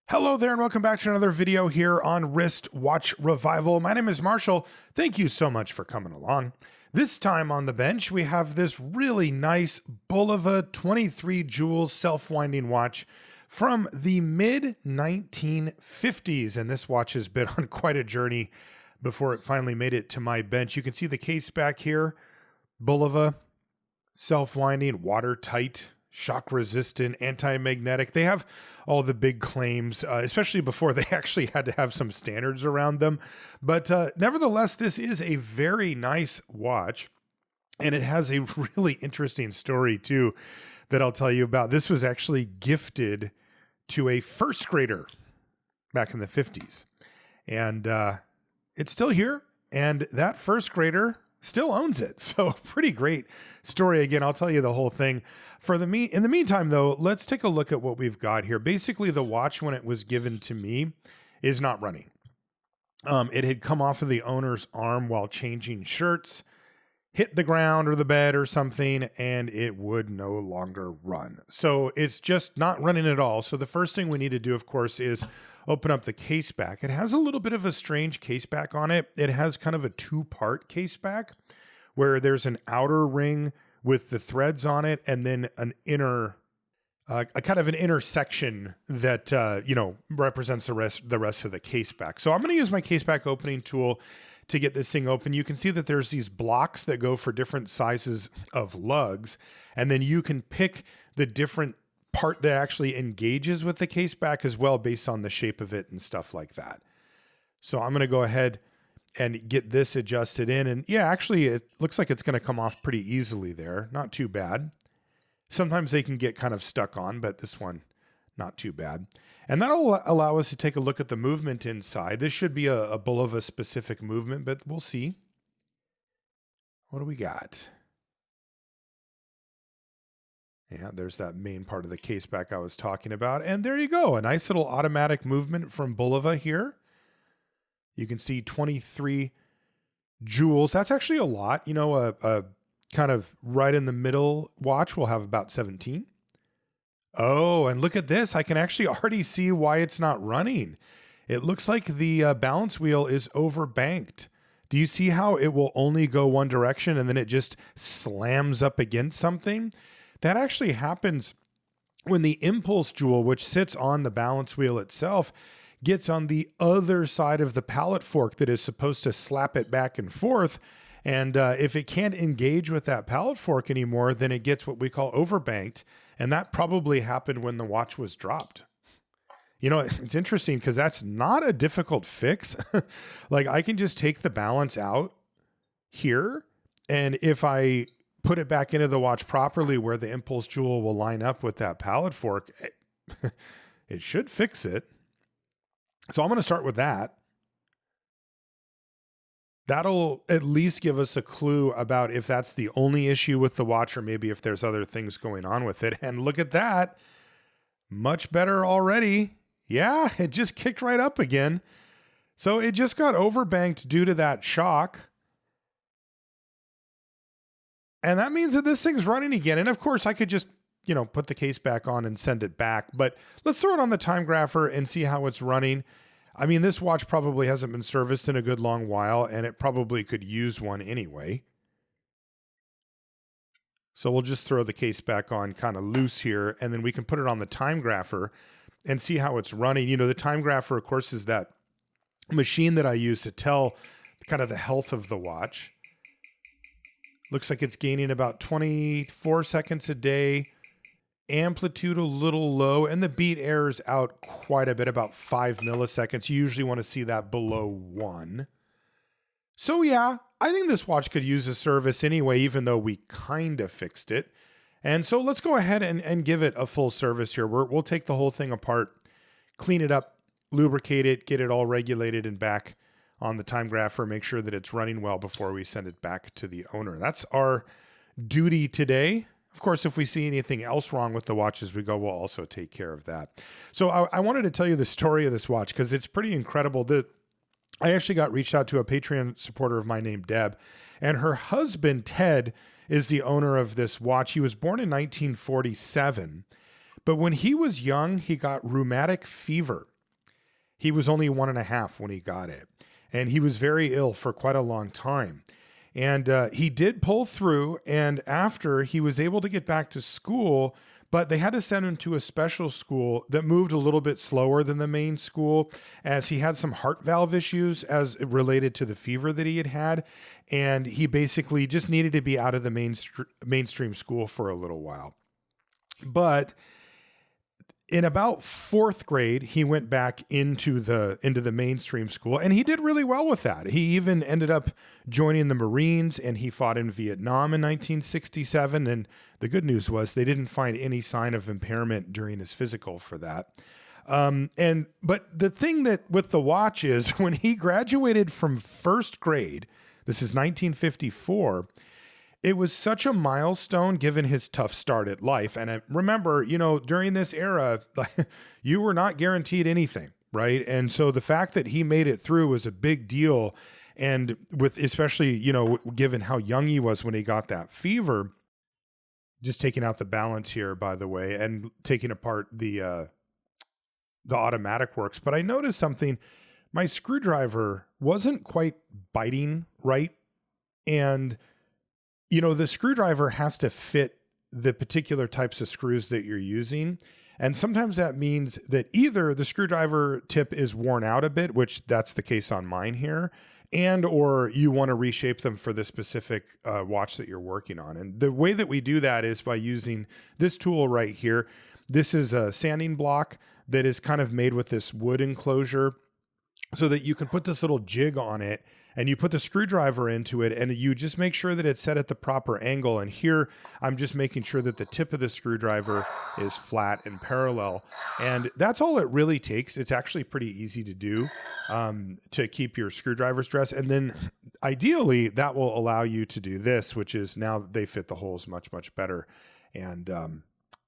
Hello there and welcome back to another video here on Wrist Watch Revival. My name is Marshall. Thank you so much for coming along. This time on the bench, we have this really nice Bulova 23 jewel self-winding watch from the mid-1950s. And this watch has been on quite a journey before it finally made it to my bench. You can see the case back here, Bulova, self-winding, watertight, shock resistant, anti-magnetic. They have all the big claims, especially before they actually had to have some standards around them. But nevertheless, this is a very nice watch. And it has a really interesting story too that I'll tell you about. This was actually gifted to a first grader back in the 50s. And it's still here. And that first grader still owns it. So pretty great story. Again, I'll tell you the whole thing. In the meantime, though, let's take a look at what we've got here. Basically, the watch, when it was given to me, is not running. It had come off of the owner's arm while changing shirts, hit the ground or the bed or something, and it would no longer run. So it's just not running at all. So the first thing we need to do, of course, is open up the case back. It has a little bit of a strange case back on it. It has kind of a two-part case back where there's an outer ring with the threads on it, and then an inner, a kind of an intersection that, represents the rest of the case back. So I'm going to use my case back opening tool to get this thing open. You can see that there's these blocks that go for different sizes of lugs, and then you can pick the different part that actually engages with the case back as well based on the shape of it and stuff like that. So I'm going to go ahead and get this adjusted in. And yeah, actually it looks like it's going to come off pretty easily there. Not too bad. Sometimes they can get kind of stuck on, but this one, not too bad. And that'll allow us to take a look at the movement inside. This should be a Bulova specific movement, but we'll see. What do we got? Yeah, there's that main part of the case back I was talking about. And there you go. A nice little automatic movement from Bulova here. You can see 23 jewels. That's actually a lot. You know, a kind of right in the middle watch will have about 17. Oh, and look at this. I can actually already see why it's not running. It looks like the balance wheel is overbanked. Do you see how it will only go one direction and then it just slams up against something? That actually happens when the impulse jewel, which sits on the balance wheel itself, gets on the other side of the pallet fork that is supposed to slap it back and forth. And if it can't engage with that pallet fork anymore, then it gets what we call overbanked. And that probably happened when the watch was dropped. You know, it's interesting because that's not a difficult fix. Like I can just take the balance out here. And if I put it back into the watch properly where the impulse jewel will line up with that pallet fork, it should fix it. So I'm going to start with that. That'll at least give us a clue about if that's the only issue with the watch or maybe if there's other things going on with it. And look at that. Much better already. Yeah, it just kicked right up again. So it just got overbanked due to that shock. And that means that this thing's running again. And of course I could just, put the case back on and send it back. But let's throw it on the time grapher and see how it's running. I mean, this watch probably hasn't been serviced in a good long while, and it probably could use one anyway. So we'll just throw the case back on kind of loose here, and then we can put it on the time grapher and see how it's running. The time grapher, of course, is that machine that I use to tell kind of the health of the watch. Looks like it's gaining about 24 seconds a day. Amplitude a little low, and the beat errors out quite a bit, about 5 milliseconds. You usually want to see that below 1. So yeah, I think this watch could use a service anyway, even though we kind of fixed it. And so let's go ahead and give it a full service here. We'll take the whole thing apart, clean it up, lubricate it, get it all regulated and back on the time grapher, make sure that it's running well before we send it back to the owner. That's our duty today. Of course, if we see anything else wrong with the watch as we go, we'll also take care of that. So I wanted to tell you the story of this watch because it's pretty incredible. I actually got reached out to a Patreon supporter of mine named Deb, and her husband, Ted, is the owner of this watch. He was born in 1947, but when he was young, he got rheumatic fever. He was only 1.5 when he got it. And he was very ill for quite a long time. And he did pull through. And after, he was able to get back to school, but they had to send him to a special school that moved a little bit slower than the main school, as he had some heart valve issues as related to the fever that he had had. And he basically just needed to be out of the mainstream school for a little while. But in about 4th grade, he went back into the mainstream school, and he did really well with that. He even ended up joining the Marines, and he fought in Vietnam in 1967. And the good news was they didn't find any sign of impairment during his physical for that. But the thing that with the watch is, when he graduated from 1st grade, this is 1954. It was such a milestone given his tough start at life. And I remember, during this era, you were not guaranteed anything, right? And so the fact that he made it through was a big deal. And with, especially, given how young he was when he got that fever, just taking out the balance here, by the way, and taking apart the automatic works. But I noticed something. My screwdriver wasn't quite biting right. And the screwdriver has to fit the particular types of screws that you're using. And sometimes that means that either the screwdriver tip is worn out a bit, which that's the case on mine here, and or you want to reshape them for the specific watch that you're working on. And the way that we do that is by using this tool right here. This is a sanding block that is kind of made with this wood enclosure so that you can put this little jig on it, and you put the screwdriver into it, and you just make sure that it's set at the proper angle. And here I'm just making sure that the tip of the screwdriver is flat and parallel. And that's all it really takes. It's actually pretty easy to do to keep your screwdrivers dressed. And then ideally that will allow you to do this, which is now they fit the holes much, much better. And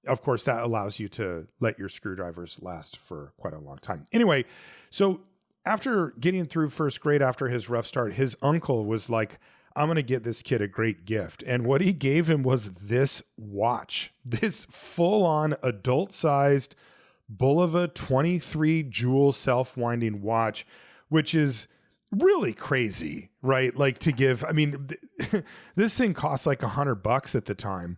of course that allows you to let your screwdrivers last for quite a long time. Anyway, so after getting through 1st grade, after his rough start, his uncle was like, I'm going to get this kid a great gift. And what he gave him was this watch, this full-on adult-sized Bulova 23 jewel self-winding watch, which is really crazy, right? Like to give, this thing cost like $100 at the time.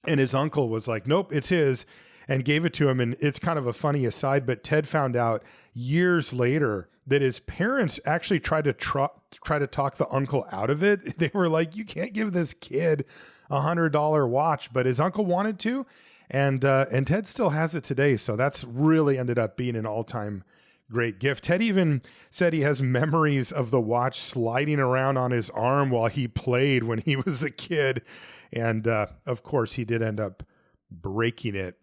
And his uncle was like, nope, it's his, and gave it to him. And it's kind of a funny aside, but Ted found out years later that his parents actually tried to try to talk the uncle out of it. They were like, you can't give this kid $100 watch, but his uncle wanted to. And Ted still has it today. So that's really ended up being an all-time great gift. Ted even said he has memories of the watch sliding around on his arm while he played when he was a kid. And of course, he did end up breaking it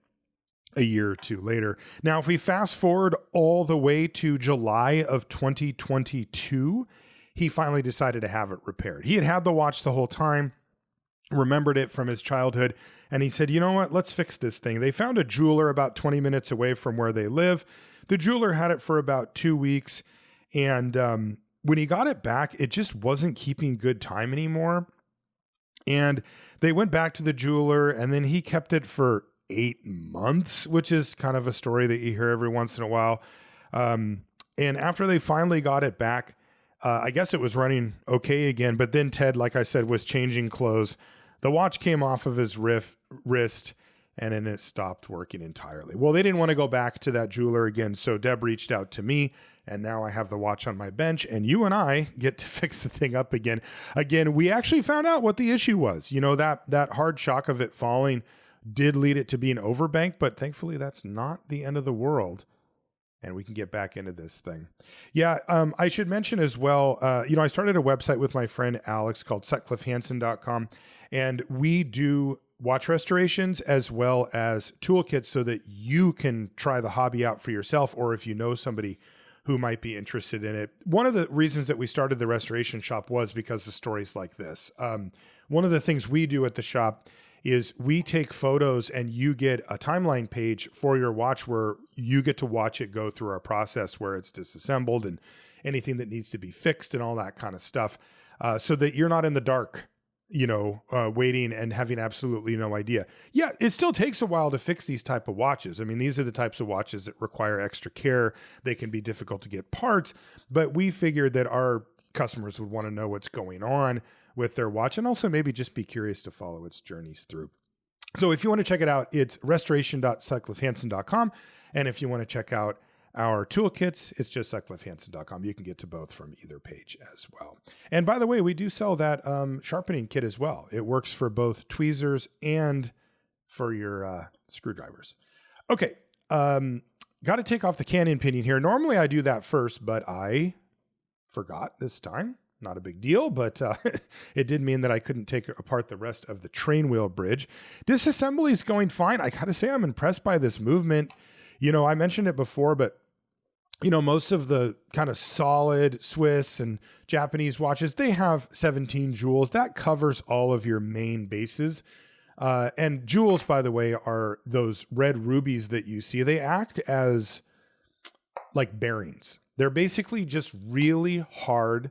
a year or two later. Now, if we fast forward all the way to July of 2022, he finally decided to have it repaired. He had had the watch the whole time, remembered it from his childhood, and he said, you know what, let's fix this thing. They found a jeweler about 20 minutes away from where they live. The jeweler had it for about 2 weeks, and when he got it back, it just wasn't keeping good time anymore. And they went back to the jeweler, and then he kept it for 8 months, which is kind of a story that you hear every once in a while. And after they finally got it back, I guess it was running okay again. But then Ted, like I said, was changing clothes. The watch came off of his wrist, and then it stopped working entirely. Well, they didn't want to go back to that jeweler again. So Deb reached out to me, and now I have the watch on my bench, and you and I get to fix the thing up again. Again, we actually found out what the issue was. That hard shock of it falling did lead it to being overbanked, but thankfully that's not the end of the world, and we can get back into this thing. Yeah, I should mention as well, I started a website with my friend Alex called sutcliffehansen.com, and we do watch restorations as well as toolkits so that you can try the hobby out for yourself, or if you know somebody who might be interested in it. One of the reasons that we started the restoration shop was because of stories like this. One of the things we do at the shop is we take photos, and you get a timeline page for your watch where you get to watch it go through our process where it's disassembled and anything that needs to be fixed and all that kind of stuff, so that you're not in the dark waiting and having absolutely no idea. Yeah, it still takes a while to fix these type of watches. I mean, these are the types of watches that require extra care. They can be difficult to get parts, but we figured that our customers would want to know what's going on with their watch and also maybe just be curious to follow its journeys through. So if you want to check it out, it's restoration.sutcliffehansen.com. And if you want to check out our toolkits, it's just sutcliffehansen.com. You can get to both from either page as well. And by the way, we do sell that sharpening kit as well. It works for both tweezers and for your screwdrivers. Okay, got to take off the cannon pinion here. Normally I do that first, but I forgot this time. Not a big deal, but it did mean that I couldn't take apart the rest of the train wheel bridge. Disassembly is going fine. I got to say I'm impressed by this movement. I mentioned it before, but most of the kind of solid Swiss and Japanese watches, they have 17 jewels. That covers all of your main bases. And jewels, by the way, are those red rubies that you see. They act as like bearings. They're basically just really hard,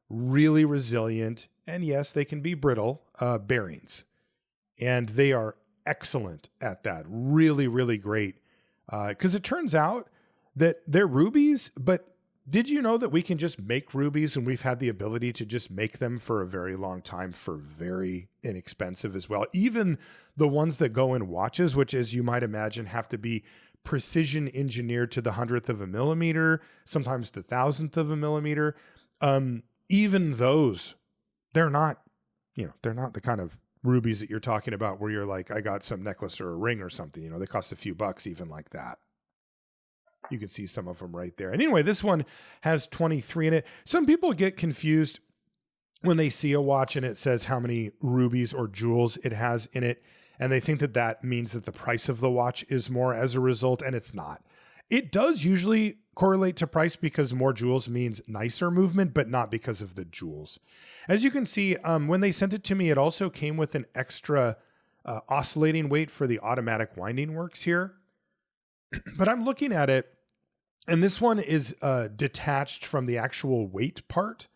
really resilient, and yes, they can be brittle bearings. And they are excellent at that. Really, really great. Because it turns out that they're rubies, but did you know that we can just make rubies, and we've had the ability to just make them for a very long time for very inexpensive as well. Even the ones that go in watches, which as you might imagine have to be precision engineered to the 100th of a millimeter, sometimes the 1,000th of a millimeter. Even those, they're not the kind of rubies that you're talking about where you're like, I got some necklace or a ring or something, they cost a few bucks even like that. You can see some of them right there. And anyway, this one has 23 in it. Some people get confused when they see a watch and it says how many rubies or jewels it has in it. And they think that that means that the price of the watch is more as a result, and it's not. It does usually correlate to price because more jewels means nicer movement, but not because of the jewels. As you can see, when they sent it to me, it also came with an extra oscillating weight for the automatic winding works here. But I'm looking at it, and this one is detached from the actual weight part.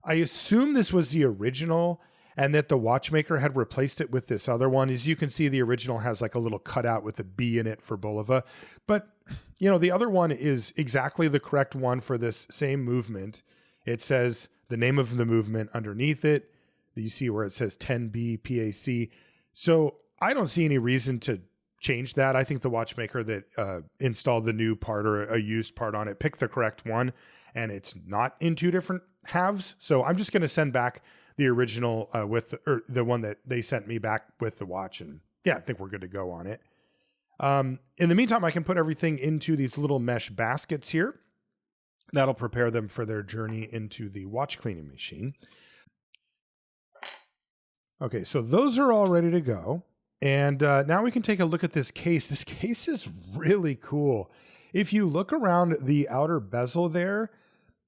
I assume this was the original and that the watchmaker had replaced it with this other one. As you can see, the original has like a little cutout with a B in it for Bulova. But, the other one is exactly the correct one for this same movement. It says the name of the movement underneath it. You see where it says 10B PAC. So I don't see any reason to change that. I think the watchmaker that installed the new part or a used part on it picked the correct one, and it's not in two different halves. So I'm just going to send back the original or the one that they sent me back with the watch. And yeah, I think we're good to go on it. In the meantime, I can put everything into these little mesh baskets here. That'll prepare them for their journey into the watch cleaning machine. Okay, so those are all ready to go. And now we can take a look at this case. This case is really cool. If you look around the outer bezel there,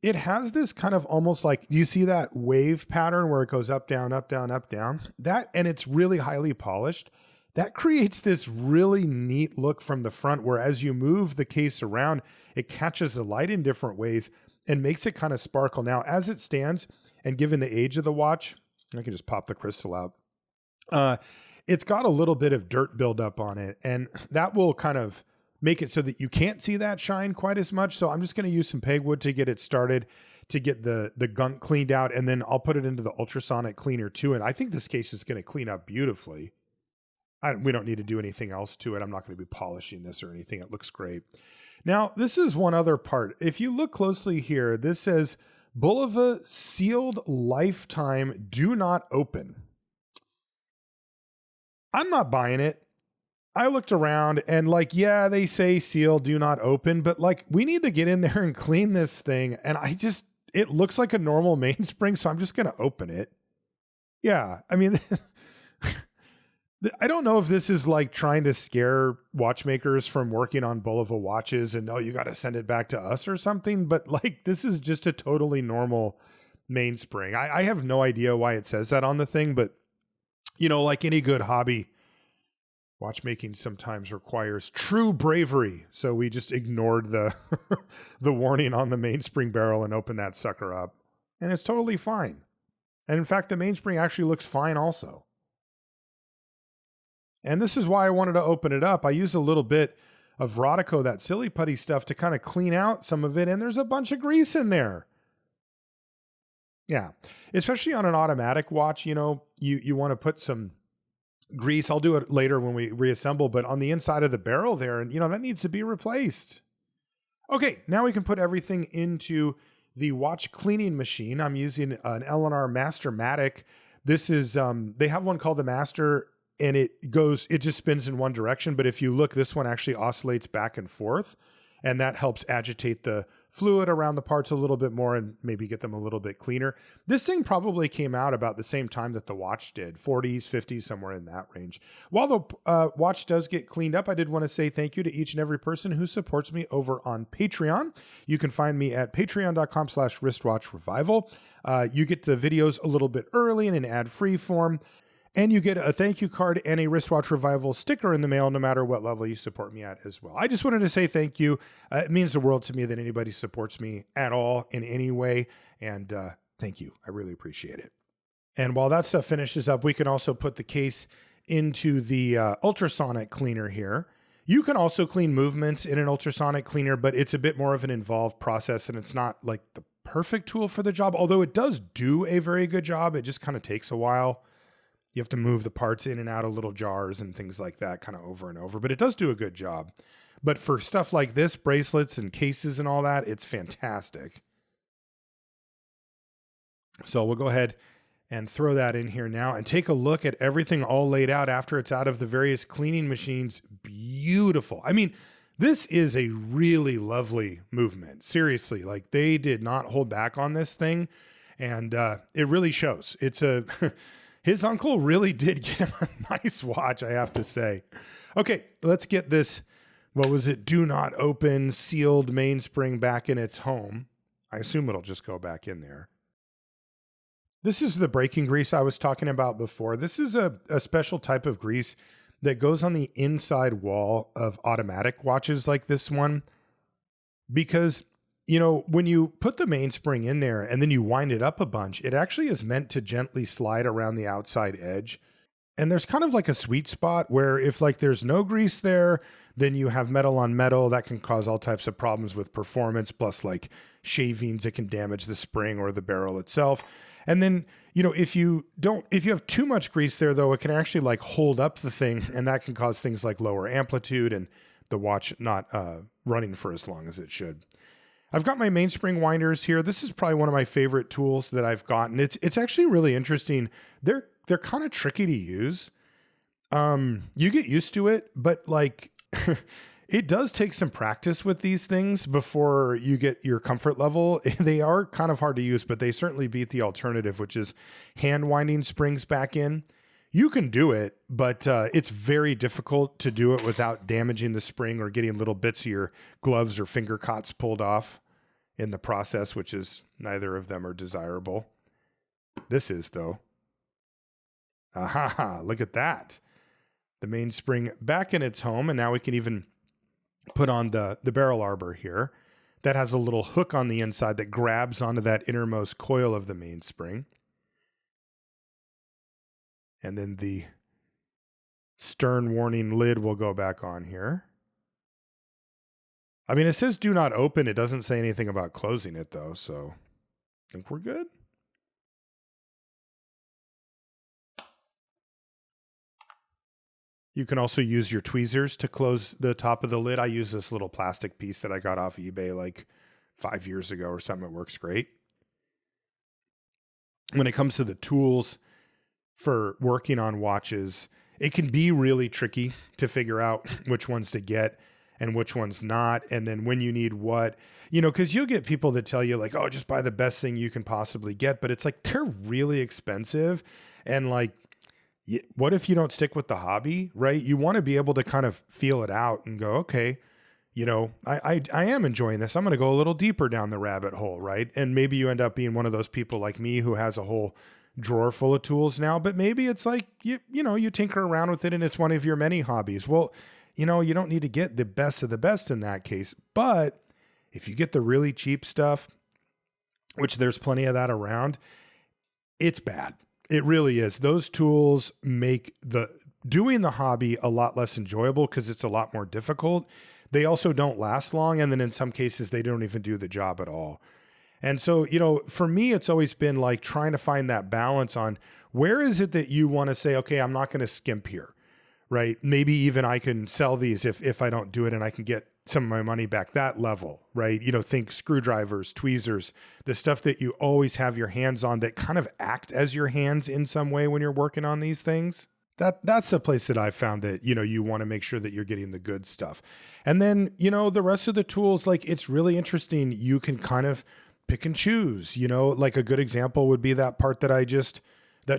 it has this kind of almost like, you see that wave pattern where it goes up, down, up, down, up, down? That, and it's really highly polished. That creates this really neat look from the front where as you move the case around, it catches the light in different ways and makes it kind of sparkle. Now, as it stands, and given the age of the watch, I can just pop the crystal out. It's got a little bit of dirt buildup on it, and that will kind of make it so that you can't see that shine quite as much. So I'm just going to use some pegwood to get it started, to get the gunk cleaned out, and then I'll put it into the ultrasonic cleaner too. And I think this case is going to clean up beautifully. We don't need to do anything else to it. I'm not going to be polishing this or anything. It looks great. Now, this is one other part. If you look closely here, this says Bulova sealed lifetime, do not open. I'm not buying it. I looked around and yeah, they say seal, do not open, but we need to get in there and clean this thing. And it looks like a normal mainspring, so I'm just going to open it. Yeah. I mean, I don't know if this is trying to scare watchmakers from working on Bulova watches and you got to send it back to us or something. But this is just a totally normal mainspring. I have no idea why it says that on the thing, but like any good hobby, watchmaking sometimes requires true bravery. So we just ignored the the warning on the mainspring barrel and opened that sucker up. And it's totally fine. And in fact, the mainspring actually looks fine also. And this is why I wanted to open it up. I used a little bit of Rodico, that silly putty stuff, to kind of clean out some of it. And there's a bunch of grease in there. Yeah, especially on an automatic watch, you know, you want to put some grease. I'll do it later when we reassemble, but on the inside of the barrel there, and you know, that needs to be replaced. Okay, now we can put everything into the watch cleaning machine. I'm using an L&R Mastermatic. This is, they have one called the Master, and it just spins in one direction. But if you look, this one actually oscillates back and forth, and that helps agitate the fluid around the parts a little bit more and maybe get them a little bit cleaner. This thing probably came out about the same time that the watch did, 40s, 50s, somewhere in that range. While the watch does get cleaned up, I did want to say thank you to each and every person who supports me over on Patreon. You can find me at patreon.com/wristwatchrevival. You get the videos a little bit early in an ad-free form. And you get a thank you card and a Wristwatch Revival sticker in the mail, no matter what level you support me at as well. I just wanted to say thank you. It means the world to me that anybody supports me at all in any way. And thank you. I really appreciate it. And while that stuff finishes up, we can also put the case into the ultrasonic cleaner here. You can also clean movements in an ultrasonic cleaner, but it's a bit more of an involved process, and it's not like the perfect tool for the job, although it does do a very good job. It just kind of takes a while. You have to move the parts in and out of little jars and things like that kind of over and over, but it does do a good job. But for stuff like this, bracelets and cases and all that, it's fantastic. So we'll go ahead and throw that in here now and take a look at everything all laid out after it's out of the various cleaning machines. Beautiful. I mean, this is a really lovely movement. Seriously, like they did not hold back on this thing, and it really shows. It's a... His uncle really did get him a nice watch, I have to say. Okay, let's get this, what was it, do not open sealed mainspring back in its home. I assume it'll just go back in there. This is the braking grease I was talking about before. This is a special type of grease that goes on the inside wall of automatic watches like this one, because you know, when you put the mainspring in there and then you wind it up a bunch, it actually is meant to gently slide around the outside edge. And there's kind of like a sweet spot where if like there's no grease there, then you have metal on metal that can cause all types of problems with performance, plus like shavings that can damage the spring or the barrel itself. And then, you know, if you have too much grease there though, it can actually like hold up the thing, and that can cause things like lower amplitude and the watch not running for as long as it should. I've got my mainspring winders here. This is probably one of my favorite tools that I've gotten. It's actually really interesting. They're kind of tricky to use. You get used to it, but like it does take some practice with these things before you get your comfort level. They are kind of hard to use, but they certainly beat the alternative, which is hand winding springs back in. You can do it, but it's very difficult to do it without damaging the spring or getting little bits of your gloves or finger cots pulled off in the process, which is neither of them are desirable. This is, though. Aha, look at that. The mainspring back in its home, and now we can even put on the barrel arbor here. That has a little hook on the inside that grabs onto that innermost coil of the mainspring. And then the stern warning lid will go back on here. I mean, it says do not open. It doesn't say anything about closing it, though, so I think we're good. You can also use your tweezers to close the top of the lid. I use this little plastic piece that I got off eBay like 5 years ago or something. It works great. When it comes to the tools for working on watches, it can be really tricky to figure out which ones to get and which ones not. And then when you need what, you know, because you'll get people that tell you like, oh, just buy the best thing you can possibly get. But it's like, they're really expensive. And like, what if you don't stick with the hobby, right? You want to be able to kind of feel it out and go, okay, you know, I am enjoying this. I'm going to go a little deeper down the rabbit hole, right? And maybe you end up being one of those people like me who has a whole drawer full of tools now, but maybe it's like, you know, you tinker around with it and it's one of your many hobbies. Well, you know, you don't need to get the best of the best in that case, but if you get the really cheap stuff, which there's plenty of that around, It's bad. It really is. Those tools make doing the hobby a lot less enjoyable because it's a lot more difficult. They also don't last long. And then in some cases, they don't even do the job at all. And so, for me, it's always been like trying to find that balance on where is it that you want to say, okay, I'm not going to skimp here, right? Maybe even I can sell these if I don't do it and I can get some of my money back, that level, right? Think screwdrivers, tweezers, the stuff that you always have your hands on that kind of act as your hands in some way when you're working on these things. That's the place that I've found that, you want to make sure that you're getting the good stuff. And then, the rest of the tools, like it's really interesting. You can kind of pick and choose, like a good example would be that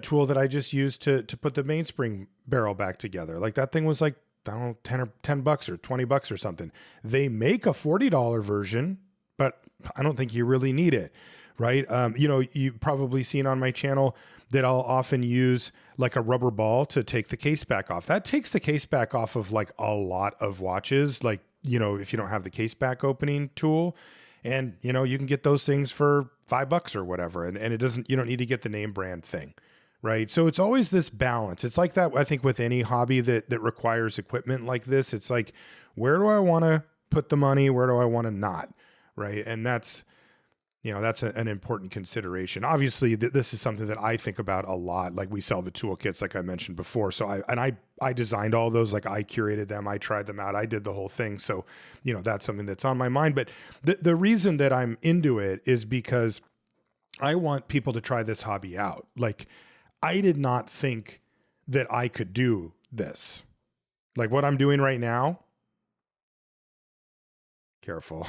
tool that I just used to put the mainspring barrel back together. Like that thing was like, I don't know, $10 or $20 or something. They make a $40 version, but I don't think you really need it. Right. You've probably seen on my channel that I'll often use like a rubber ball to take the case back off. That takes the case back off of like a lot of watches. Like, if you don't have the case back opening tool, and, you can get those things for $5 or whatever. And you don't need to get the name brand thing. Right. So it's always this balance. It's like that, I think, with any hobby that requires equipment like this. It's like, where do I want to put the money? Where do I want to not? Right. And that's an important consideration. Obviously, this is something that I think about a lot. Like we sell the toolkits, like I mentioned before. So I designed all those, like I curated them. I tried them out. I did the whole thing. So, that's something that's on my mind. But the reason that I'm into it is because I want people to try this hobby out. Like, I did not think that I could do this. Like what I'm doing right now. Careful.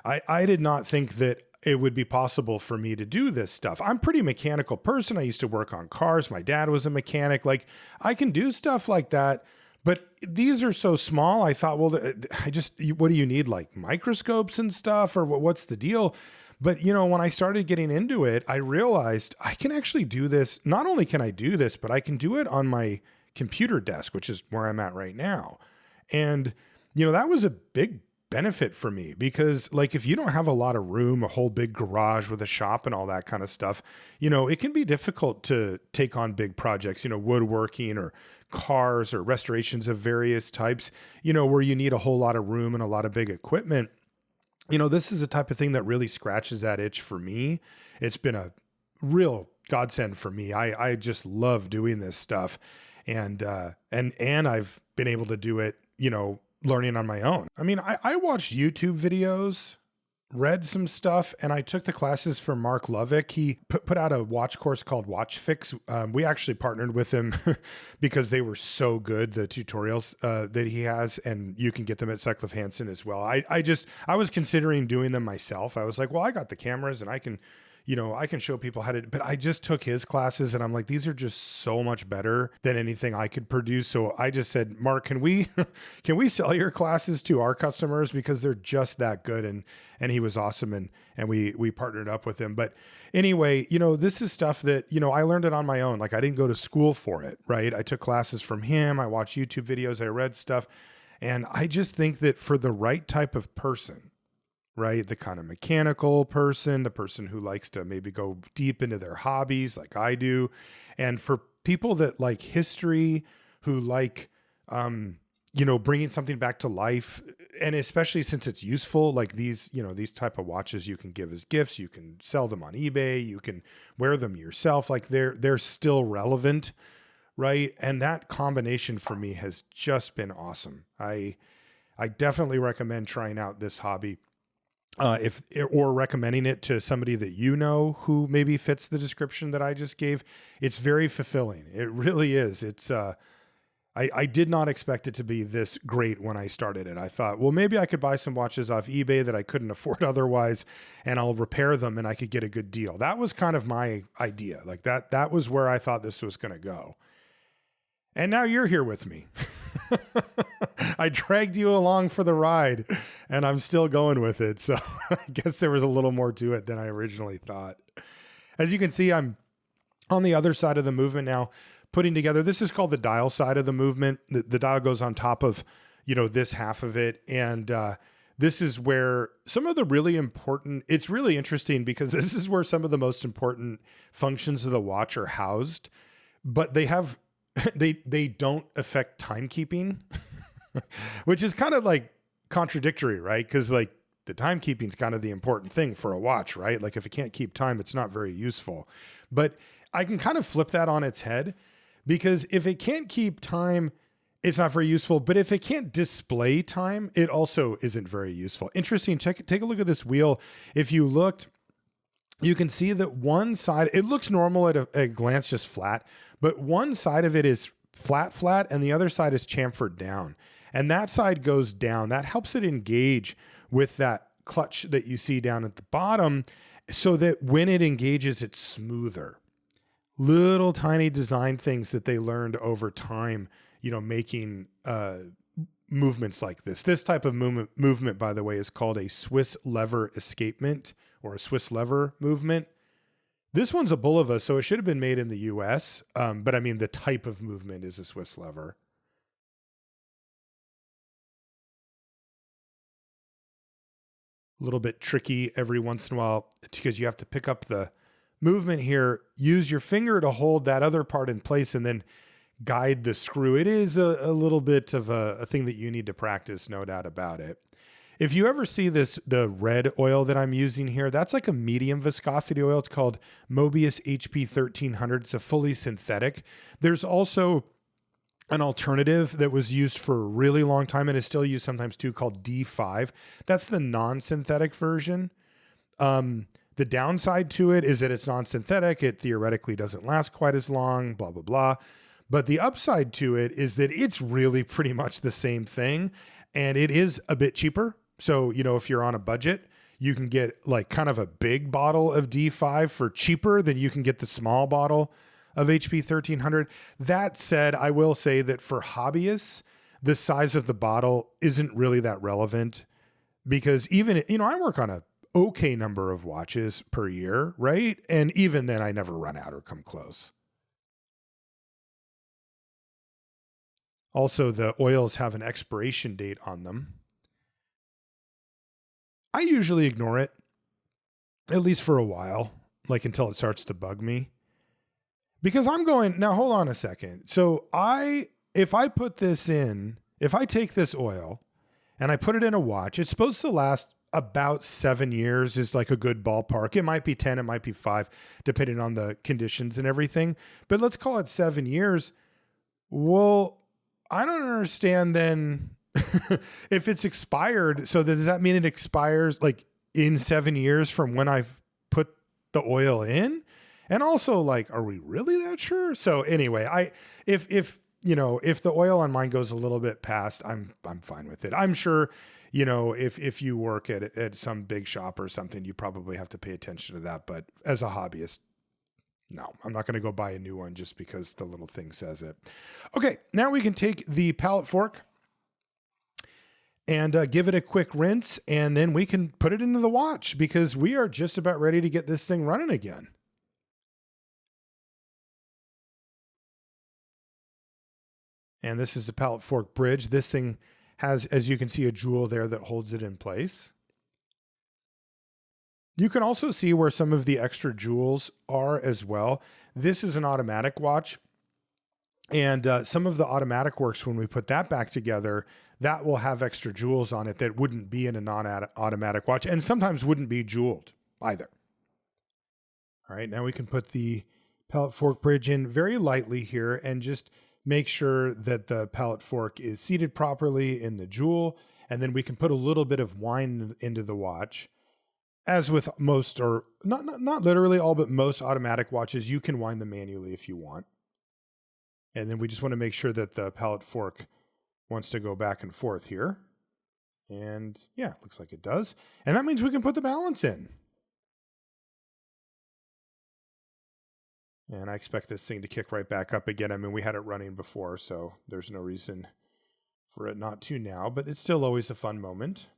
I did not think that it would be possible for me to do this stuff. I'm a pretty mechanical person. I used to work on cars. My dad was a mechanic. Like I can do stuff like that, but these are so small. I thought, well, what do you need? Like microscopes and stuff, or what's the deal? But, when I started getting into it, I realized I can actually do this. Not only can I do this, but I can do it on my computer desk, which is where I'm at right now. And, that was a big benefit for me because like, if you don't have a lot of room, a whole big garage with a shop and all that kind of stuff, it can be difficult to take on big projects, woodworking or cars or restorations of various types, where you need a whole lot of room and a lot of big equipment. This is the type of thing that really scratches that itch for me. It's been a real godsend for me. I just love doing this stuff. And I've been able to do it, learning on my own. I mean, I watched YouTube videos, read some stuff, and I took the classes from Mark Lovick. He put out a watch course called Watch Fix. We actually partnered with him because they were so good, the tutorials that he has, and you can get them at Cycliff Hansen as well. I was considering doing them myself. I was like, well, I got the cameras and I can show people how to, but I just took his classes and I'm like, these are just so much better than anything I could produce. So I just said, Mark, can we sell your classes to our customers because they're just that good? And he was awesome. And we partnered up with him. But anyway, this is stuff that, I learned it on my own. Like I didn't go to school for it, right? I took classes from him. I watched YouTube videos. I read stuff. And I just think that for the right type of person, right? The kind of mechanical person, the person who likes to maybe go deep into their hobbies like I do. And for people that like history, who like, bringing something back to life. And especially since it's useful, like these type of watches you can give as gifts, you can sell them on eBay, you can wear them yourself. Like they're still relevant. Right. And that combination for me has just been awesome. I definitely recommend trying out this hobby. Or recommending it to somebody that who maybe fits the description that I just gave. It's very fulfilling. It really is. It's I did not expect it to be this great when I started it. I thought, well, maybe I could buy some watches off eBay that I couldn't afford otherwise, and I'll repair them and I could get a good deal. That was kind of my idea. Like that was where I thought this was going to go. And now you're here with me. I dragged you along for the ride and I'm still going with it. So I guess there was a little more to it than I originally thought. As you can see, I'm on the other side of the movement now, putting together, this is called the dial side of the movement. The dial goes on top of, this half of it. And this is where some of the really important, it's really interesting because this is where some of the most important functions of the watch are housed, but they have, they don't affect timekeeping, which is kind of like contradictory, right? Because like the timekeeping is kind of the important thing for a watch, right? Like if it can't keep time, it's not very useful. But I can kind of flip that on its head, because if it can't keep time, it's not very useful. But if it can't display time, it also isn't very useful. Interesting. Take a look at this wheel. If you looked, you can see that one side, it looks normal at a glance, just flat, but one side of it is flat, and the other side is chamfered down. And that side goes down. That helps it engage with that clutch that you see down at the bottom, so that when it engages, it's smoother. Little tiny design things that they learned over time, you know, making movements like this. This type of movement, by the way, is called a Swiss lever escapement, or a Swiss lever movement. This one's a Bulova, so it should have been made in the US. But I mean, the type of movement is a Swiss lever. A little bit tricky every once in a while because you have to pick up the movement here, use your finger to hold that other part in place, and then guide the screw. It is a little bit of a thing that you need to practice, no doubt about it. If you ever see the red oil that I'm using here, that's like a medium viscosity oil. It's called Mobius HP 1300. It's a fully synthetic. There's also an alternative that was used for a really long time and is still used sometimes too, called D5. That's the non-synthetic version. The downside to it is that it's non-synthetic. It theoretically doesn't last quite as long, blah, blah, blah. But the upside to it is that it's really pretty much the same thing, and it is a bit cheaper. So, you know, if you're on a budget, you can get like kind of a big bottle of D5 for cheaper than you can get the small bottle of HP 1300. That said, I will say that for hobbyists, the size of the bottle isn't really that relevant, because even, you know, I work on a okay number of watches per year, right? And even then I never run out or come close. Also, the oils have an expiration date on them. I usually ignore it, at least for a while, like until it starts to bug me. Because I'm going, now hold on a second. So if I put this in, if I take this oil and I put it in a watch, it's supposed to last about 7 years, is like a good ballpark. It might be 10, it might be 5, depending on the conditions and everything. But let's call it 7 years. Well, I don't understand then if it's expired. So does that mean it expires like in 7 years from when I've put the oil in? And also, like, are we really that sure? So anyway, if the oil on mine goes a little bit past, I'm fine with it. I'm sure, you know, if you work at some big shop or something, you probably have to pay attention to that. But as a hobbyist, no, I'm not going to go buy a new one just because the little thing says it. Okay, now we can take the pallet fork and give it a quick rinse, and then we can put it into the watch, because we are just about ready to get this thing running again. And this is a pallet fork bridge. This thing has, as you can see, a jewel there that holds it in place. You can also see where some of the extra jewels are as well. This is an automatic watch, and some of the automatic works, when we put that back together, that will have extra jewels on it that wouldn't be in a non-automatic watch, and sometimes wouldn't be jeweled either. All right, now we can put the pallet fork bridge in very lightly here and just make sure that the pallet fork is seated properly in the jewel, and then we can put a little bit of wine into the watch. As with most, or not literally all, but most automatic watches, you can wind them manually if you want. And then we just want to make sure that the pallet fork wants to go back and forth here. And yeah, it looks like it does. And that means we can put the balance in. And I expect this thing to kick right back up again. I mean, we had it running before, so there's no reason for it not to now, but it's still always a fun moment.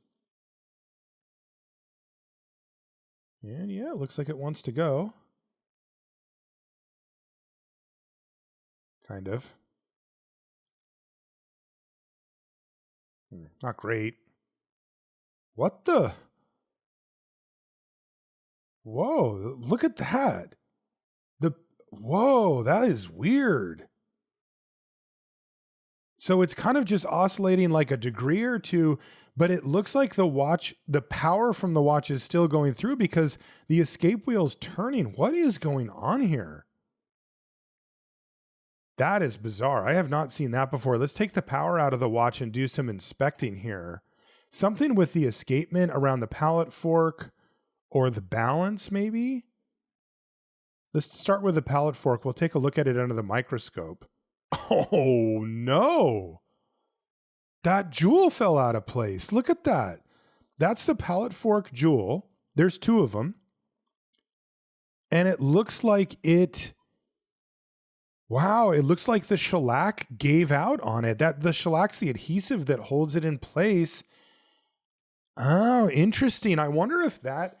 And yeah, it looks like it wants to go. Kind of. Not great. What the? Whoa, look at that. Whoa, that is weird. So it's kind of just oscillating like a degree or two, but it looks like the power from the watch is still going through because the escape wheel's turning. What is going on here? That is bizarre. I have not seen that before. Let's take the power out of the watch and do some inspecting here. Something with the escapement around the pallet fork or the balance, maybe? Let's start with the pallet fork. We'll take a look at it under the microscope. Oh, no. That jewel fell out of place. Look at that. That's the pallet fork jewel. There's two of them. And it looks like wow, it looks like the shellac gave out on it. The shellac's the adhesive that holds it in place. Oh, interesting. I wonder if that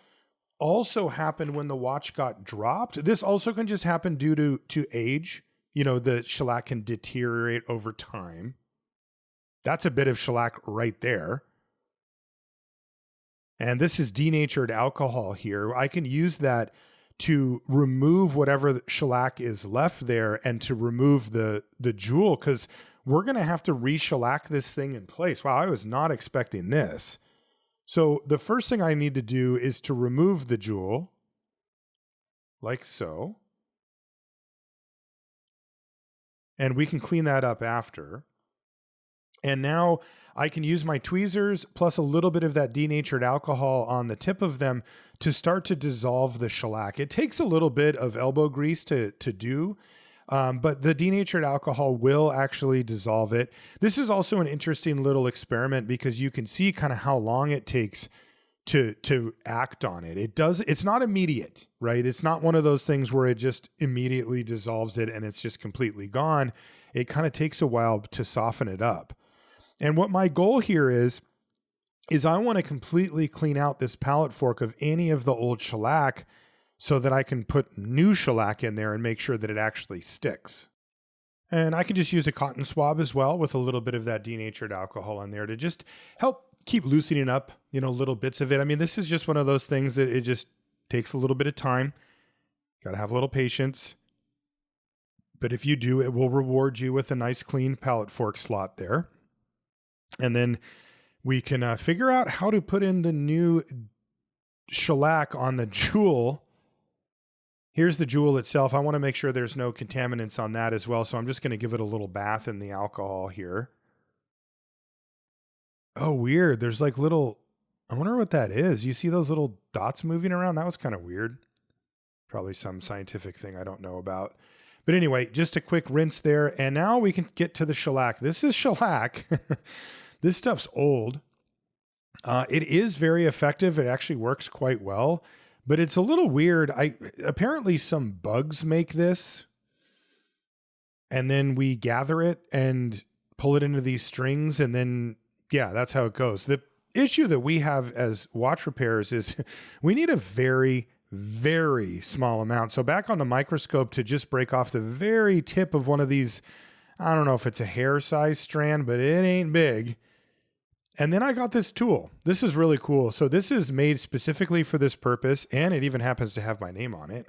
also happened when the watch got dropped. This also can just happen due to age. You know, the shellac can deteriorate over time. That's a bit of shellac right there. And this is denatured alcohol here. I can use that to remove whatever shellac is left there and to remove the jewel, because we're going to have to re-shellac this thing in place. Wow, I was not expecting this. So the first thing I need to do is to remove the jewel, like so. And we can clean that up after. And now I can use my tweezers plus a little bit of that denatured alcohol on the tip of them to start to dissolve the shellac. It takes a little bit of elbow grease to do, but the denatured alcohol will actually dissolve it. This is also an interesting little experiment because you can see kind of how long it takes to act on it. It's not immediate, right? It's not one of those things where it just immediately dissolves it and it's just completely gone. It kind of takes a while to soften it up. And what my goal here is I want to completely clean out this pallet fork of any of the old shellac so that I can put new shellac in there and make sure that it actually sticks. And I can just use a cotton swab as well with a little bit of that denatured alcohol in there to just help keep loosening up, little bits of it. I mean, this is just one of those things that it just takes a little bit of time. Got to have a little patience. But if you do, it will reward you with a nice clean pallet fork slot there. And then we can figure out how to put in the new shellac on the jewel. Here's the jewel itself. I want to make sure there's no contaminants on that as well. So I'm just going to give it a little bath in the alcohol here. Oh, weird. There's like I wonder what that is. You see those little dots moving around? That was kind of weird. Probably some scientific thing I don't know about. But anyway, just a quick rinse there. And now we can get to the shellac. This is shellac. This stuff's old. It is very effective. It actually works quite well, but it's a little weird. Apparently some bugs make this, and then we gather it and pull it into these strings. And then, yeah, that's how it goes. The issue that we have as watch repairers is we need a very, very small amount. So back on the microscope to just break off the very tip of one of these, I don't know if it's a hair size strand, but it ain't big. And then I got this tool. This is really cool. So this is made specifically for this purpose, and it even happens to have my name on it.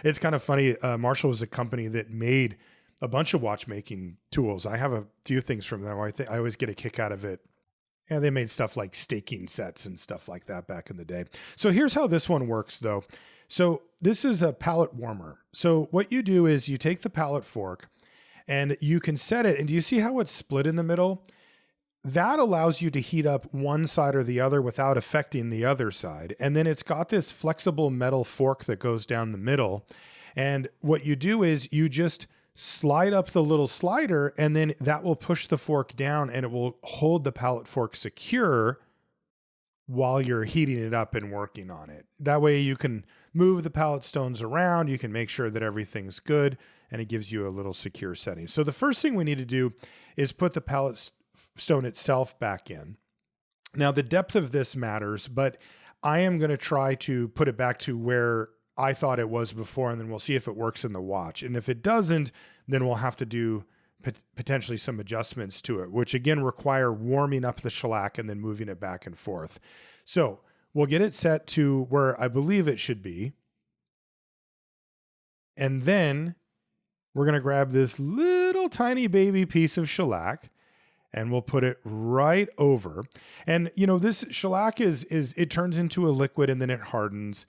It's kind of funny. Marshall was a company that made a bunch of watchmaking tools. I have a few things from them. I always get a kick out of it. And they made stuff like staking sets and stuff like that back in the day. So here's how this one works, though. So this is a pallet warmer. So what you do is you take the pallet fork and you can set it. And do you see how it's split in the middle? That allows you to heat up one side or the other without affecting the other side. And then it's got this flexible metal fork that goes down the middle. And what you do is you just slide up the little slider, and then that will push the fork down and it will hold the pallet fork secure while you're heating it up and working on it. That way you can move the pallet stones around. You can make sure that everything's good, and it gives you a little secure setting. So the first thing we need to do is put the pallet stone itself back in. Now the depth of this matters, but I am going to try to put it back to where I thought it was before, and then we'll see if it works in the watch. And if it doesn't, then we'll have to do potentially some adjustments to it, which again require warming up the shellac and then moving it back and forth. So we'll get it set to where I believe it should be. And then we're going to grab this little tiny baby piece of shellac and we'll put it right over. And you know, this shellac is it turns into a liquid and then it hardens.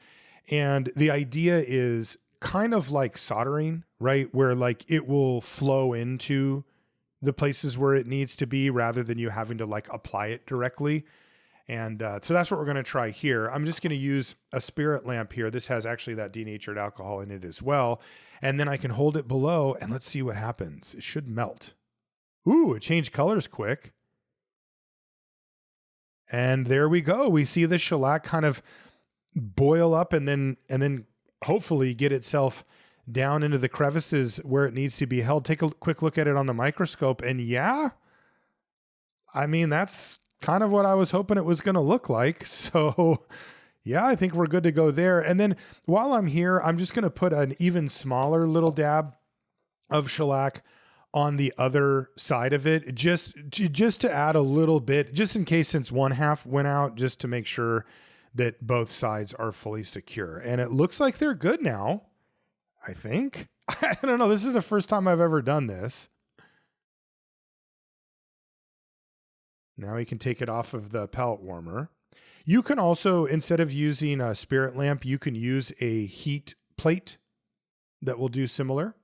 And the idea is kind of like soldering, right? Where like it will flow into the places where it needs to be rather than you having to like apply it directly. And so that's what we're going to try here. I'm just going to use a spirit lamp here. This has actually that denatured alcohol in it as well. And then I can hold it below and let's see what happens. It should melt. Ooh, it changed colors quick. And there we go. We see the shellac kind of boil up and then hopefully get itself down into the crevices where it needs to be held. Take a quick look at it on the microscope. And yeah, I mean, that's kind of what I was hoping it was going to look like. So yeah, I think we're good to go there. And then while I'm here, I'm just going to put an even smaller little dab of shellac on the other side of it, just to add a little bit, just in case, since one half went out, just to make sure that both sides are fully secure. And it looks like they're good now, I think. I don't know. This is the first time I've ever done this. Now we can take it off of the pallet warmer. You can also, instead of using a spirit lamp, you can use a heat plate that will do similar.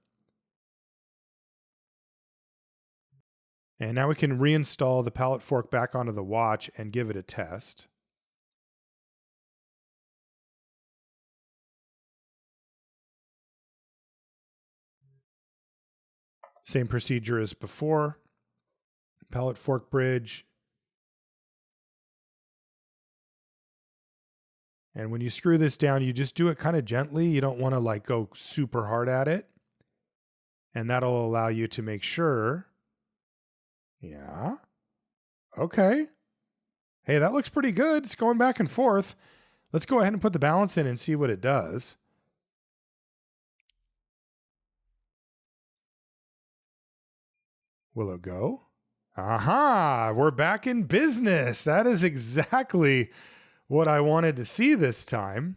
And now we can reinstall the pallet fork back onto the watch and give it a test. Same procedure as before. Pallet fork bridge. And when you screw this down, you just do it kind of gently. You don't want to like go super hard at it. And that'll allow you to make sure. Yeah. Okay. Hey, that looks pretty good. It's going back and forth. Let's go ahead and put the balance in and see what it does. Will it go? Aha, we're back in business. That is exactly what I wanted to see this time.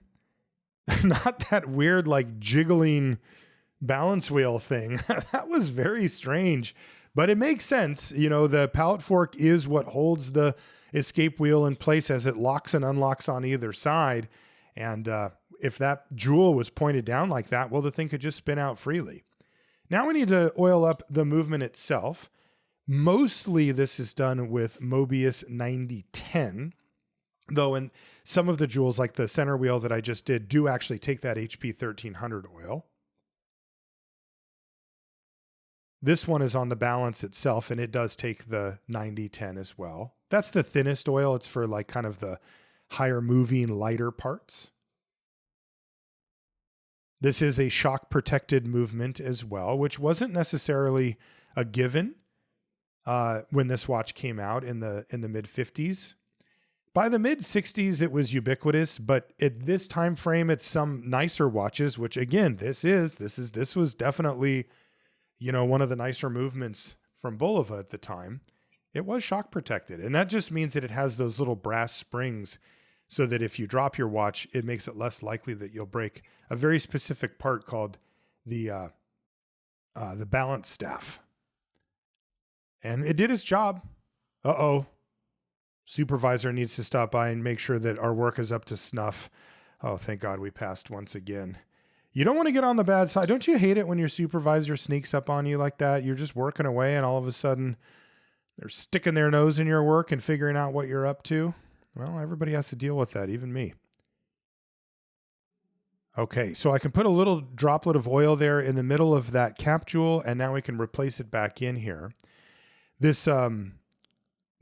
Not that weird, like jiggling balance wheel thing. That was very strange, but it makes sense. You know, the pallet fork is what holds the escape wheel in place as it locks and unlocks on either side. And if that jewel was pointed down like that, well, the thing could just spin out freely. Now we need to oil up the movement itself. Mostly this is done with Mobius 9010, though in some of the jewels, like the center wheel that I just did, do actually take that HP 1300 oil. This one is on the balance itself, and it does take the 9010 as well. That's the thinnest oil. It's for like kind of the higher moving, lighter parts. This is a shock protected movement as well, which wasn't necessarily a given when this watch came out in the mid 50s. By the mid 60s, it was ubiquitous, but at this time frame, it's some nicer watches, which again, this was definitely, you know, one of the nicer movements from Bulova at the time. It was shock protected, and that just means that it has those little brass springs so that if you drop your watch, it makes it less likely that you'll break a very specific part called the balance staff. And it did its job. Uh-oh. Supervisor needs to stop by and make sure that our work is up to snuff. Oh, thank God we passed once again. You don't want to get on the bad side. Don't you hate it when your supervisor sneaks up on you like that? You're just working away and all of a sudden they're sticking their nose in your work and figuring out what you're up to. Well, everybody has to deal with that, even me. Okay, so I can put a little droplet of oil there in the middle of that cap jewel, and now we can replace it back in here. This thing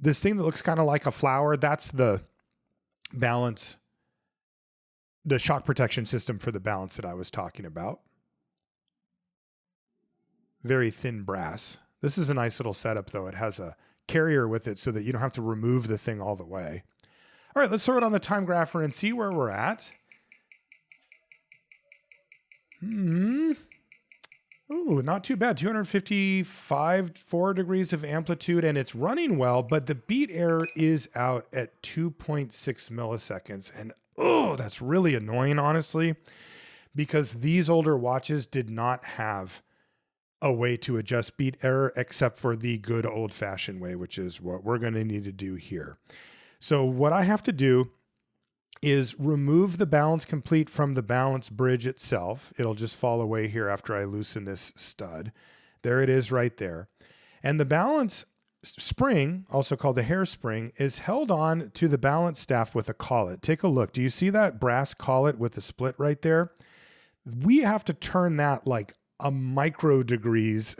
that looks kind of like a flower, that's the balance, the shock protection system for the balance that I was talking about. Very thin brass. This is a nice little setup, though. It has a carrier with it so that you don't have to remove the thing all the way. All right, let's throw it on the time grapher and see where we're at. Ooh, not too bad. 255, 4 degrees of amplitude, and it's running well, but the beat error is out at 2.6 milliseconds. And oh, that's really annoying, honestly, because these older watches did not have a way to adjust beat error except for the good old fashioned way, which is what we're going to need to do here. So what I have to do is remove the balance complete from the balance bridge itself. It'll just fall away here after I loosen this stud. There it is right there. And the balance spring, also called the hairspring, is held on to the balance staff with a collet. Take a look. Do you see that brass collet with the split right there? We have to turn that like a micro degrees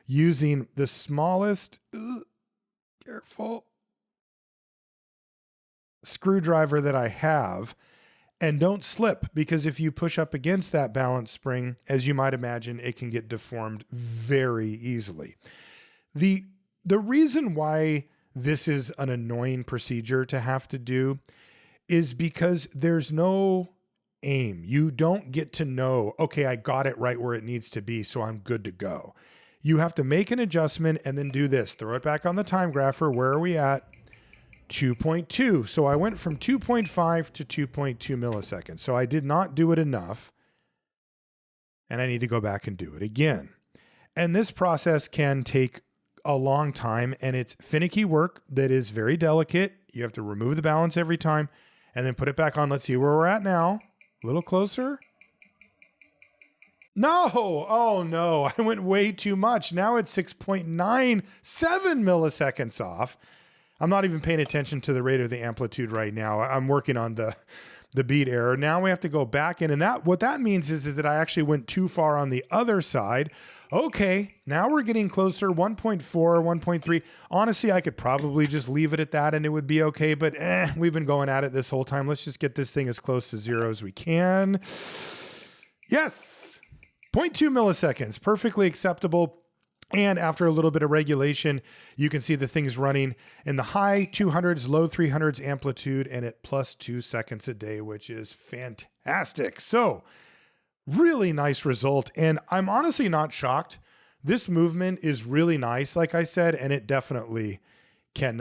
using the smallest, careful, screwdriver that I have. And don't slip, because if you push up against that balance spring, as you might imagine, it can get deformed very easily. The reason why this is an annoying procedure to have to do is because there's no aim. You don't get to know, okay, I got it right where it needs to be, so I'm good to go. You have to make an adjustment and then do this. Throw it back on the time grapher. Where are we at? 2.2. So I went from 2.5 to 2.2 milliseconds. So I did not do it enough, and I need to go back and do it again. And this process can take a long time, and it's finicky work that is very delicate. You have to remove the balance every time and then put it back on. Let's see where we're at now. A little closer. No, oh no, I went way too much. Now it's 6.97 milliseconds off. I'm not even paying attention to the rate of the amplitude right now. I'm working on the beat error. Now we have to go back in, and what that means is that I actually went too far on the other side. Okay, now we're getting closer, 1.4, 1.3. Honestly, I could probably just leave it at that and it would be okay, but we've been going at it this whole time. Let's just get this thing as close to 0 as we can. Yes, 0.2 milliseconds, perfectly acceptable. And after a little bit of regulation, you can see the thing's running in the high 200s, low 300s amplitude, and at plus 2 seconds a day, which is fantastic. So really nice result. And I'm honestly not shocked. This movement is really nice, like I said, and it definitely can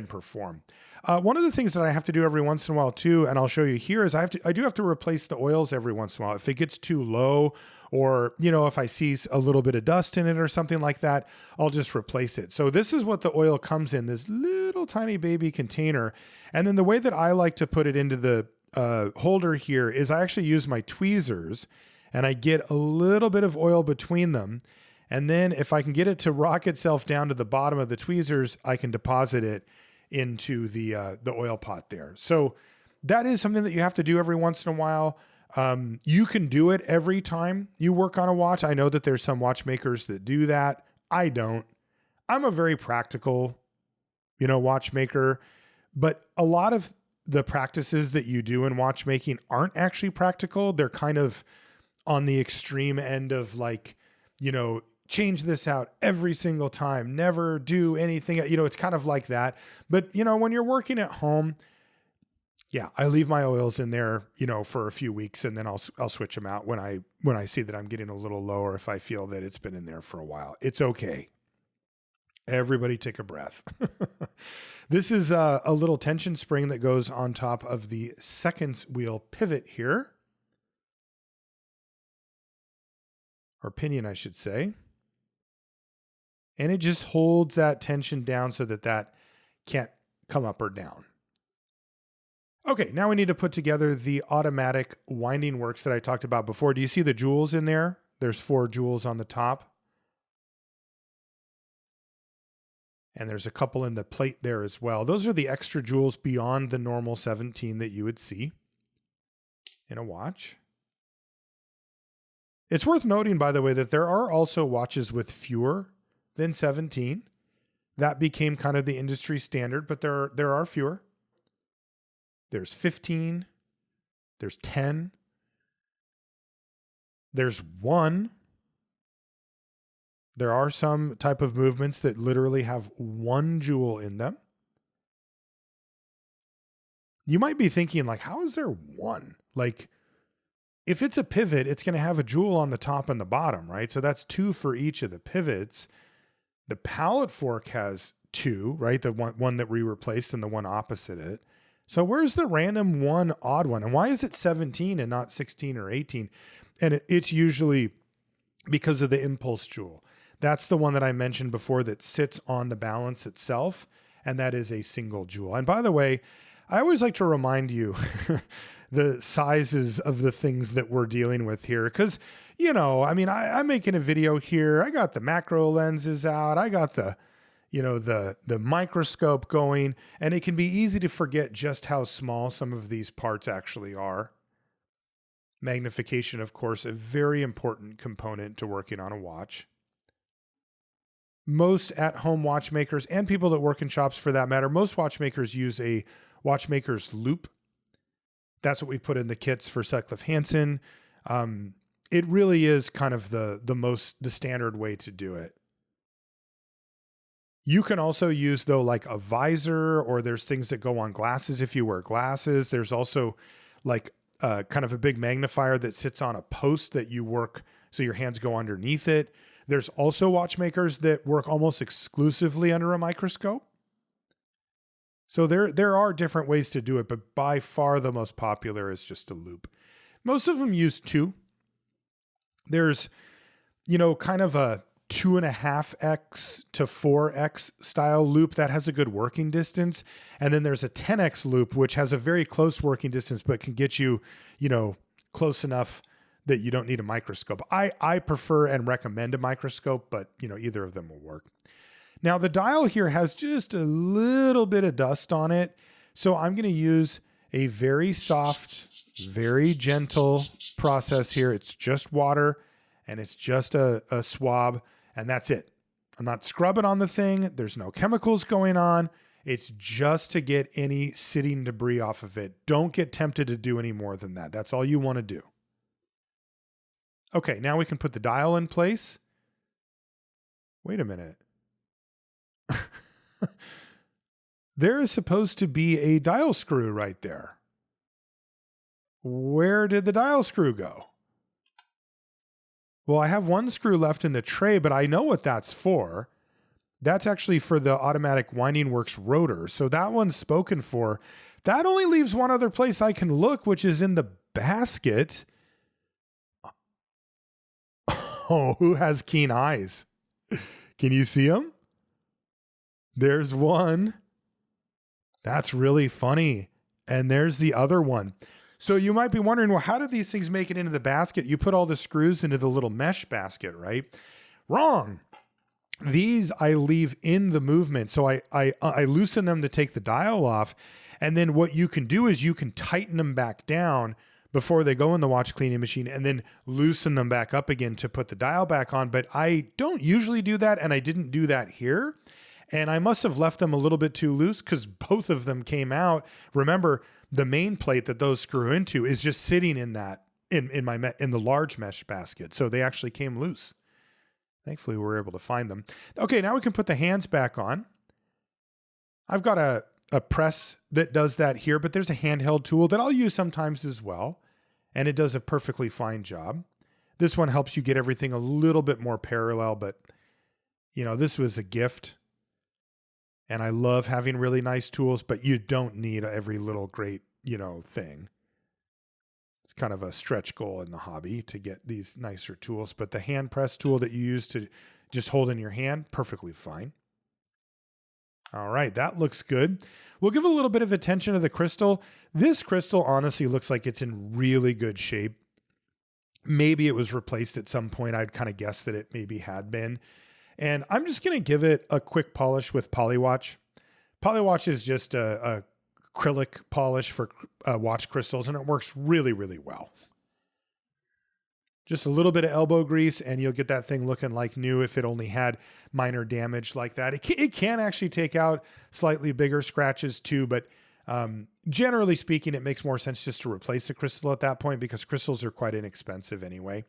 perform. One of the things that I have to do every once in a while too, and I'll show you here, is I do have to replace the oils every once in a while. If it gets too low, or, you know, if I see a little bit of dust in it or something like that, I'll just replace it. So this is what the oil comes in, this little tiny baby container. And then the way that I like to put it into the holder here is I actually use my tweezers and I get a little bit of oil between them. And then if I can get it to rock itself down to the bottom of the tweezers, I can deposit it into the oil pot there. So that is something that you have to do every once in a while. You can do it every time you work on a watch. I know that there's some watchmakers that do that. I don't. I'm a very practical, watchmaker, but a lot of the practices that you do in watchmaking aren't actually practical. They're kind of on the extreme end of change this out every single time, never do anything. It's kind of like that. But, when you're working at home, yeah, I leave my oils in there, for a few weeks, and then I'll switch them out when I see that I'm getting a little low, or if I feel that it's been in there for a while. It's okay. Everybody take a breath. This is a little tension spring that goes on top of the seconds wheel pivot here. Or pinion, I should say. And it just holds that tension down so that can't come up or down. Okay, now we need to put together the automatic winding works that I talked about before. Do you see the jewels in there? There's 4 jewels on the top. And there's a couple in the plate there as well. Those are the extra jewels beyond the normal 17 that you would see in a watch. It's worth noting, by the way, that there are also watches with fewer than 17. That became kind of the industry standard, but there are fewer. There's 15. There's 10. There's 1. There are some type of movements that literally have 1 jewel in them. You might be thinking, how is there 1? if it's a pivot, it's going to have a jewel on the top and the bottom, right? So that's 2 for each of the pivots. The pallet fork has 2, right? The one that we replaced and the one opposite it. So where's the random one odd one? And why is it 17 and not 16 or 18? And it's usually because of the impulse jewel. That's the one that I mentioned before that sits on the balance itself, and that is a single jewel. And by the way, I always like to remind you the sizes of the things that we're dealing with here. Because, you know, I mean, I'm making a video here. I got the macro lenses out. I got the microscope going, and it can be easy to forget just how small some of these parts actually are. Magnification, of course, a very important component to working on a watch. Most at-home watchmakers and people that work in shops for that matter, most watchmakers use a watchmaker's loop. That's what we put in the kits for Sutcliffe Hansen. It really is kind of the standard way to do it. You can also use, though, like a visor, or there's things that go on glasses if you wear glasses. There's also like kind of a big magnifier that sits on a post that you work so your hands go underneath it. There's also watchmakers that work almost exclusively under a microscope. So there are different ways to do it, but by far the most popular is just a loop. Most of them use 2. There's, you know, kind of a 2.5x to 4x style loop that has a good working distance. And then there's a 10x loop, which has a very close working distance, but can get you, you know, close enough that you don't need a microscope. I prefer and recommend a microscope, but you know, either of them will work. Now the dial here has just a little bit of dust on it. So I'm going to use a very soft, very gentle process here. It's just water and it's just a swab, and that's it. I'm not scrubbing on the thing. There's no chemicals going on. It's just to get any sitting debris off of it. Don't get tempted to do any more than that. That's all you want to do. Okay, now we can put the dial in place. Wait a minute. There is supposed to be a dial screw right there. Where did the dial screw go? Well, I have one screw left in the tray, but I know what that's for. That's actually for the automatic winding works rotor. So that one's spoken for. That only leaves one other place I can look, which is in the basket. Oh, who has keen eyes? Can you see them? There's one. That's really funny. And there's the other one. So you might be wondering, well, how did these things make it into the basket? You put all the screws into the little mesh basket, right? Wrong. These I leave in the movement. So I loosen them to take the dial off. And then what you can do is you can tighten them back down before they go in the watch cleaning machine, and then loosen them back up again to put the dial back on. But I don't usually do that, and I didn't do that here. And I must have left them a little bit too loose because both of them came out. Remember, the main plate that those screw into is just sitting in that in the large mesh basket. So they actually came loose. Thankfully, we were able to find them. Okay, now we can put the hands back on. I've got a press that does that here, but there's a handheld tool that I'll use sometimes as well. And it does a perfectly fine job. This one helps you get everything a little bit more parallel, but you know, this was a gift. And I love having really nice tools, but you don't need every little great, you know, thing. It's kind of a stretch goal in the hobby to get these nicer tools, but the hand press tool that you use to just hold in your hand, perfectly fine. All right, that looks good. We'll give a little bit of attention to the crystal. This crystal honestly looks like it's in really good shape. Maybe it was replaced at some point. I'd kind of guess that it maybe had been. And I'm just going to give it a quick polish with Polywatch. Polywatch is just a acrylic polish for watch crystals, and it works really, really well. Just a little bit of elbow grease and you'll get that thing looking like new if it only had minor damage like that. It can actually take out slightly bigger scratches too, but generally speaking, it makes more sense just to replace the crystal at that point because crystals are quite inexpensive anyway.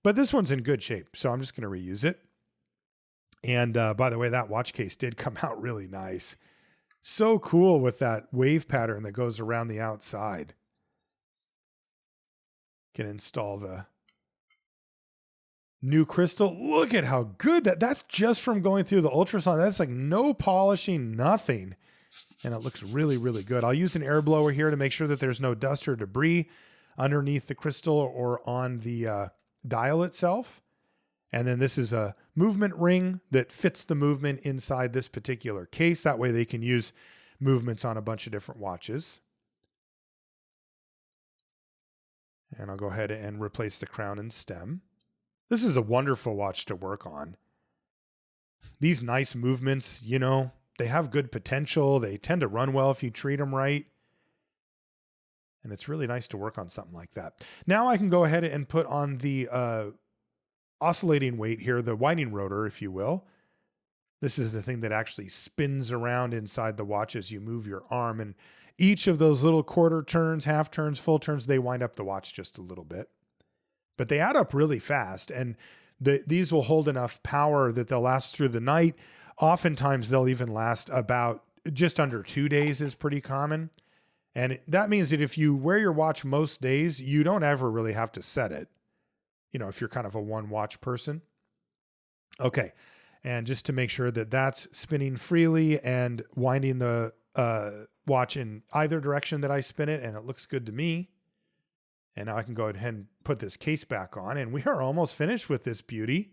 But this one's in good shape, so I'm just going to reuse it. And by the way, that watch case did come out really nice. So cool with that wave pattern that goes around the outside. Can install the new crystal. Look at how good that's just from going through the ultrasound. That's like no polishing, nothing. And it looks really, really good. I'll use an air blower here to make sure that there's no dust or debris underneath the crystal or on the dial itself. And then this is a movement ring that fits the movement inside this particular case. That way they can use movements on a bunch of different watches. And I'll go ahead and replace the crown and stem. This is a wonderful watch to work on. These nice movements, you know, they have good potential. They tend to run well if you treat them right. And it's really nice to work on something like that. Now I can go ahead and put on the oscillating weight here, the winding rotor, if you will. This is the thing that actually spins around inside the watch as you move your arm. And each of those little quarter turns, half turns, full turns, they wind up the watch just a little bit. But they add up really fast. And these will hold enough power that they'll last through the night. Oftentimes they'll even last about just under 2 days is pretty common. And that means that if you wear your watch most days, you don't ever really have to set it. You know, if you're kind of a one watch person. Okay. And just to make sure that that's spinning freely and winding the watch in either direction that I spin it, and it looks good to me. And now I can go ahead and put this case back on, and we are almost finished with this beauty.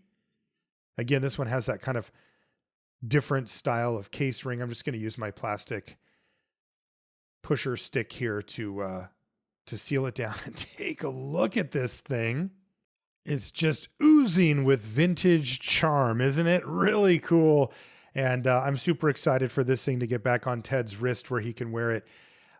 Again, this one has that kind of different style of case ring. I'm just going to use my plastic pusher stick here to seal it down and take a look at this thing. It's just oozing with vintage charm, isn't it? Really cool. And I'm super excited for this thing to get back on Ted's wrist where he can wear it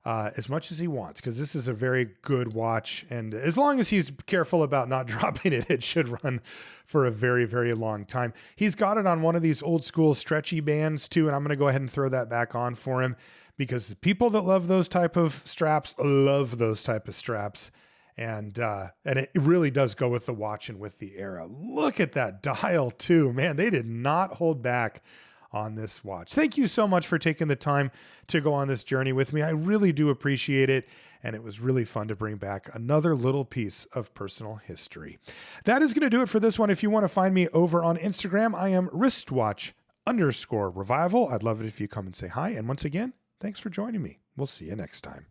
as much as he wants, because this is a very good watch. And as long as he's careful about not dropping it, it should run for a very, very long time. He's got it on one of these old school stretchy bands too. And I'm going to go ahead and throw that back on for him, because people that love those type of straps love those type of straps. And it really does go with the watch and with the era. Look at that dial too, man. They did not hold back on this watch. Thank you so much for taking the time to go on this journey with me. I really do appreciate it. And it was really fun to bring back another little piece of personal history. That is going to do it for this one. If you want to find me over on Instagram, I am wristwatch_revival. I'd love it if you come and say hi. And once again, thanks for joining me. We'll see you next time.